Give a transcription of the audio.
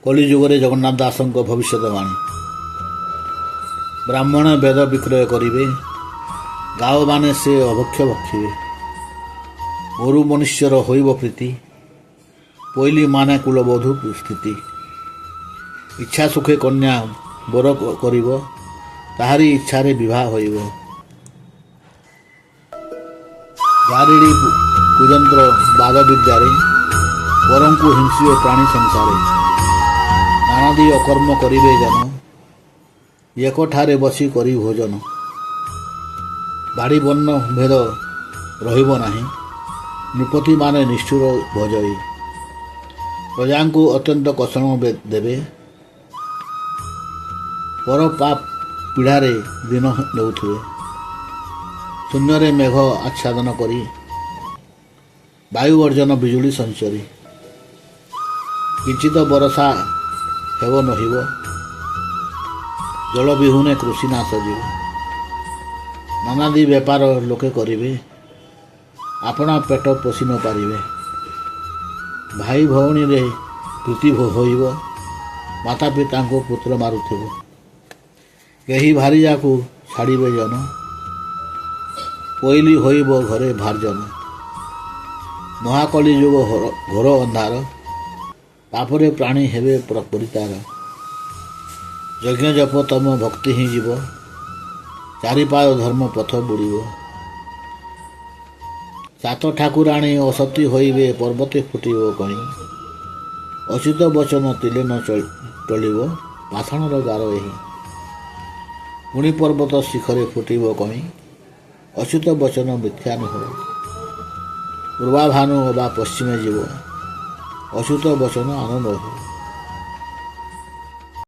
କଳିଯୁଗରେ ଜଗନ୍ନାଥ ଦାସଙ୍କ ଭବିଷ୍ୟତବାଣୀ। ବ୍ରାହ୍ମଣ ବେଦ ବିକ୍ରୟ କରିବେ, ଗାଓମାନେ ସେ ଅଭକ୍ଷ ଭକ୍ଷିବେ। ଗୋରୁ ମନୁଷ୍ୟର ହୋଇବ ପ୍ରୀତି, ପୋଇଲି ମାନେ କୁଳବଧୂ ସ୍ଥିତି। ଇଚ୍ଛା ସୁଖେ କନ୍ୟା ବର କରିବ, ତାହାରି ଇଚ୍ଛାରେ ବିବାହ ହୋଇବ। ଗାରିଡ଼ି କୁଯନ୍ତ୍ର ବାଦ ବିଦ୍ୟାରେ, ବରଙ୍କୁ ହିଂସିବେ ପ୍ରାଣୀ ସଂସାରେ। ନାନାଦି ଅକର୍ମ କରିବେ ଜନ, ଏକଠାରେ ବସି କରି ଭୋଜନ। ବାଡ଼ି ବର୍ଣ୍ଣ ଭେଦ ରହିବ ନାହିଁ, ନୃପତିମାନେ ନିଷ୍ଠୁର ଭଜଇ। ପ୍ରଜାଙ୍କୁ ଅତ୍ୟନ୍ତ କଷଣ ଦେବେ, ପର ପାପ ପିଢ଼ାରେ ଦିନ ନେଉଥିବେ। ଶୂନ୍ୟରେ ମେଘ ଆଚ୍ଛାଦନ କରି, ବାୟୁ ବର୍ଜନ ବିଜୁଳି ସଞ୍ଚରି। କିଞ୍ଚିତ ବର୍ଷା ହେବ ନହିବ, ଜଳ ବିହୁନେ କୃଷି ନାଶ ଯିବ। ନାନାଦି ବେପାର ଲୋକେ କରିବେ, ଆପଣା ପେଟ ପୋଷି ନ ପାରିବେ। ଭାଇ ଭଉଣୀରେ ପ୍ରୀତି ହୋଇବ, ମାତା ପିତାଙ୍କୁ ପୁତ୍ର ମାରୁଥିବ। କେହି ଭାରିଯାକୁ ଛାଡ଼ିବେ ଜନ, ପୋଇଲି ହୋଇବ ଘରେ ଭାର୍ଜନ। ମହାକଳି ଯୁଗ ଘୋର ଅନ୍ଧାର, ପାପରେ ପ୍ରାଣୀ ହେବେ ପରିତାର। ଯଜ୍ଞ ଜପ ତମ ଭକ୍ତି ହିଁ ଯିବ, ଚାରିପାୟ ଧର୍ମ ପଥ ବୁଡ଼ିବ। ସାତ ଠାକୁରାଣୀ ଅସତୀ ହୋଇବେ, ପର୍ବତେ ଫୁଟିବ କଇଁ। ଅଚ୍ୟୁତ ବଚନ ତିଲେ ନ ଟଳିବ, ପାଷାଣର ଗାର ଏହି। ପୁଣି ପର୍ବତ ଶିଖରେ ଫୁଟିବ କଇଁ, ଅଚ୍ୟୁତ ବଚନ ମିଥ୍ୟା ନୁହ। ପୂର୍ବାଭାନୁ ଅବା ପଶ୍ଚିମେ ଯିବ, ଅଚ୍ୟୁତ ବଚନ ଆନନ୍ଦ।